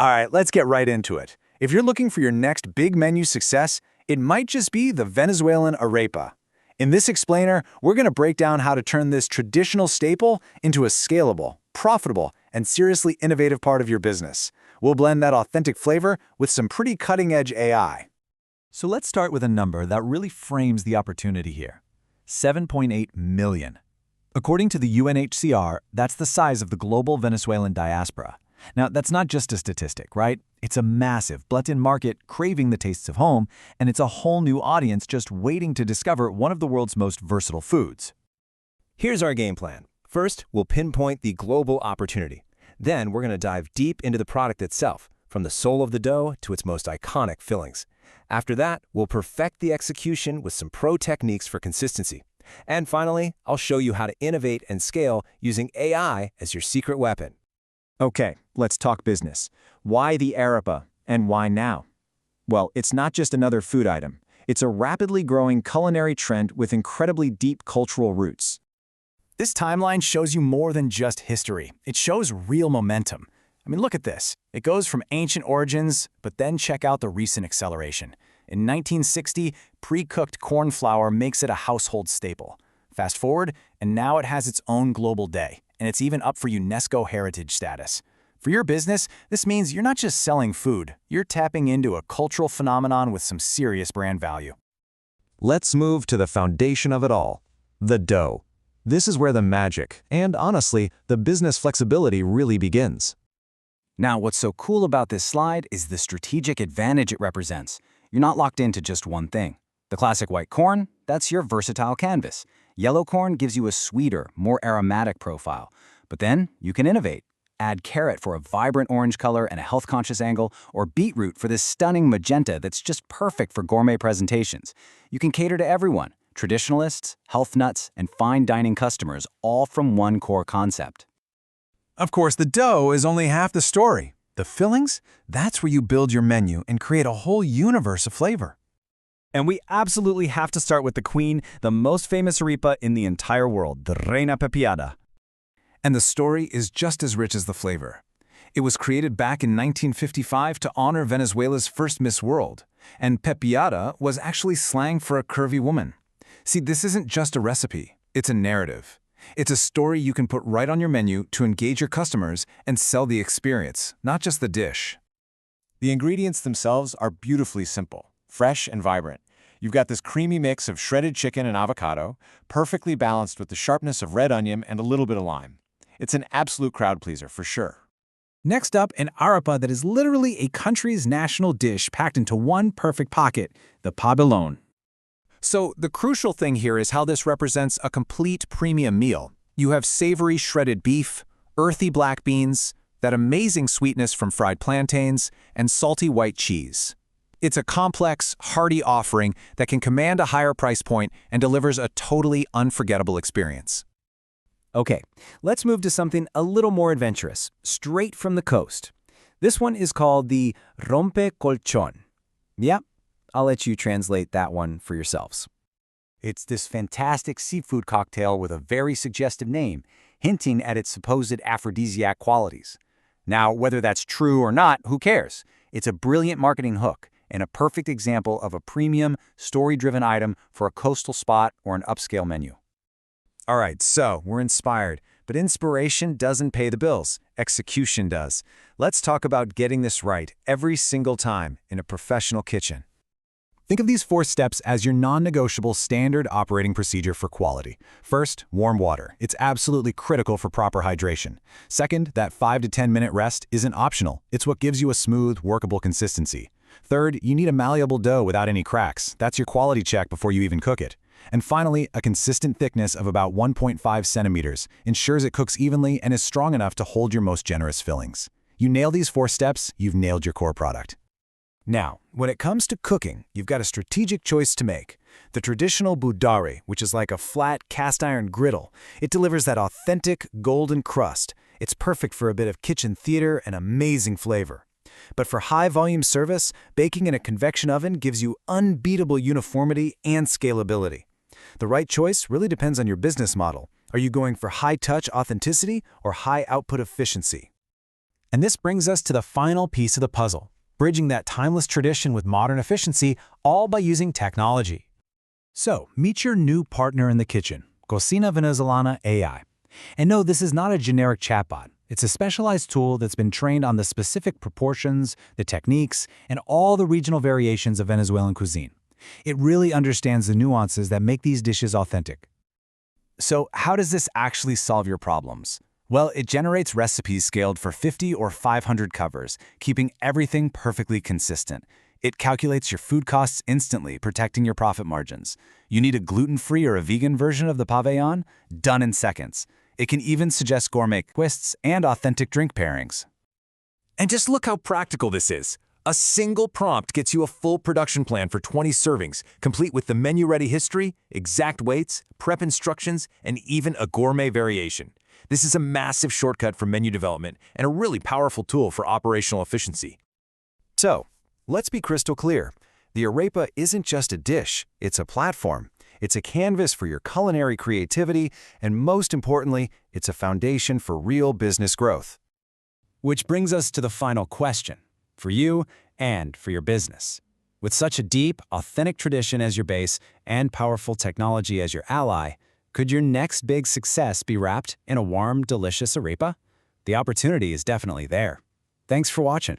All right, let's get right into it. If you're looking for your next big menu success, it might just be the Venezuelan arepa. In this explainer, we're going to break down how to turn this traditional staple into a scalable, profitable, and seriously innovative part of your business. We'll blend that authentic flavor with some pretty cutting-edge AI. So let's start with a number that really frames the opportunity here. 7.8 million. According to the UNHCR, that's the size of the global Venezuelan diaspora. Now, that's not just a statistic, right? It's a massive, built-in market craving the tastes of home, and it's a whole new audience just waiting to discover one of the world's most versatile foods. Here's our game plan. First, we'll pinpoint the global opportunity. Then we're going to dive deep into the product itself, from the soul of the dough to its most iconic fillings. After that, we'll perfect the execution with some pro techniques for consistency. And finally, I'll show you how to innovate and scale using AI as your secret weapon. Okay, let's talk business. Why the arepa, and why now? Well, it's not just another food item. It's a rapidly growing culinary trend with incredibly deep cultural roots. This timeline shows you more than just history. It shows real momentum. I mean, look at this. It goes from ancient origins, but then check out the recent acceleration. In 1960, pre-cooked corn flour makes it a household staple. Fast forward, and now it has its own global day, and it's even up for UNESCO heritage status. For your business, this means you're not just selling food, you're tapping into a cultural phenomenon with some serious brand value. Let's move to the foundation of it all, the dough. This is where the magic, and honestly, the business flexibility really begins. Now, what's so cool about this slide is the strategic advantage it represents. You're not locked into just one thing. The classic white corn, that's your versatile canvas. Yellow corn gives you a sweeter, more aromatic profile. But then you can innovate. Add carrot for a vibrant orange color and a health-conscious angle, or beetroot for this stunning magenta that's just perfect for gourmet presentations. You can cater to everyone, traditionalists, health nuts, and fine dining customers, all from one core concept. Of course, the dough is only half the story. The fillings? That's where you build your menu and create a whole universe of flavor. And we absolutely have to start with the queen, the most famous arepa in the entire world, the Reina Pepiada. And the story is just as rich as the flavor. It was created back in 1955 to honor Venezuela's first Miss World, and pepiada was actually slang for a curvy woman. See, this isn't just a recipe, it's a narrative. It's a story you can put right on your menu to engage your customers and sell the experience, not just the dish. The ingredients themselves are beautifully simple, fresh and vibrant. You've got this creamy mix of shredded chicken and avocado, perfectly balanced with the sharpness of red onion and a little bit of lime. It's an absolute crowd pleaser for sure. Next up, an arepa that is literally a country's national dish packed into one perfect pocket, the Pabellón. So the crucial thing here is how this represents a complete premium meal. You have savory shredded beef, earthy black beans, that amazing sweetness from fried plantains, and salty white cheese. It's a complex, hearty offering that can command a higher price point and delivers a totally unforgettable experience. Okay, let's move to something a little more adventurous, straight from the coast. This one is called the rompe colchón. Yep, I'll let you translate that one for yourselves. It's this fantastic seafood cocktail with a very suggestive name, hinting at its supposed aphrodisiac qualities. Now, whether that's true or not, who cares? It's a brilliant marketing hook and a perfect example of a premium, story-driven item for a coastal spot or an upscale menu. All right, so we're inspired, but inspiration doesn't pay the bills. Execution does. Let's talk about getting this right every single time in a professional kitchen. Think of these 4 steps as your non-negotiable standard operating procedure for quality. First, warm water. It's absolutely critical for proper hydration. Second, that 5 to 10 minute rest isn't optional. It's what gives you a smooth, workable consistency. Third, you need a malleable dough without any cracks. That's your quality check before you even cook it. And finally, a consistent thickness of about 1.5 centimeters ensures it cooks evenly and is strong enough to hold your most generous fillings. You nail these 4 steps, you've nailed your core product. Now, when it comes to cooking, you've got a strategic choice to make. The traditional budare, which is like a flat cast iron griddle, it delivers that authentic golden crust. It's perfect for a bit of kitchen theater and amazing flavor. But for high-volume service, baking in a convection oven gives you unbeatable uniformity and scalability. The right choice really depends on your business model. Are you going for high-touch authenticity or high-output efficiency? And this brings us to the final piece of the puzzle, bridging that timeless tradition with modern efficiency, all by using technology. So, meet your new partner in the kitchen, Cocina Venezolana AI. And no, this is not a generic chatbot. It's a specialized tool that's been trained on the specific proportions, the techniques, and all the regional variations of Venezuelan cuisine. It really understands the nuances that make these dishes authentic. So how does this actually solve your problems? Well, it generates recipes scaled for 50 or 500 covers, keeping everything perfectly consistent. It calculates your food costs instantly, protecting your profit margins. You need a gluten-free or a vegan version of the Pabellón? Done in seconds. It can even suggest gourmet twists and authentic drink pairings. And just look how practical this is. A single prompt gets you a full production plan for 20 servings, complete with the menu-ready history, exact weights, prep instructions, and even a gourmet variation. This is a massive shortcut for menu development and a really powerful tool for operational efficiency. So, let's be crystal clear. The Arepa isn't just a dish, it's a platform. It's a canvas for your culinary creativity, and most importantly, it's a foundation for real business growth. Which brings us to the final question, for you and for your business. With such a deep, authentic tradition as your base and powerful technology as your ally, could your next big success be wrapped in a warm, delicious arepa? The opportunity is definitely there. Thanks for watching.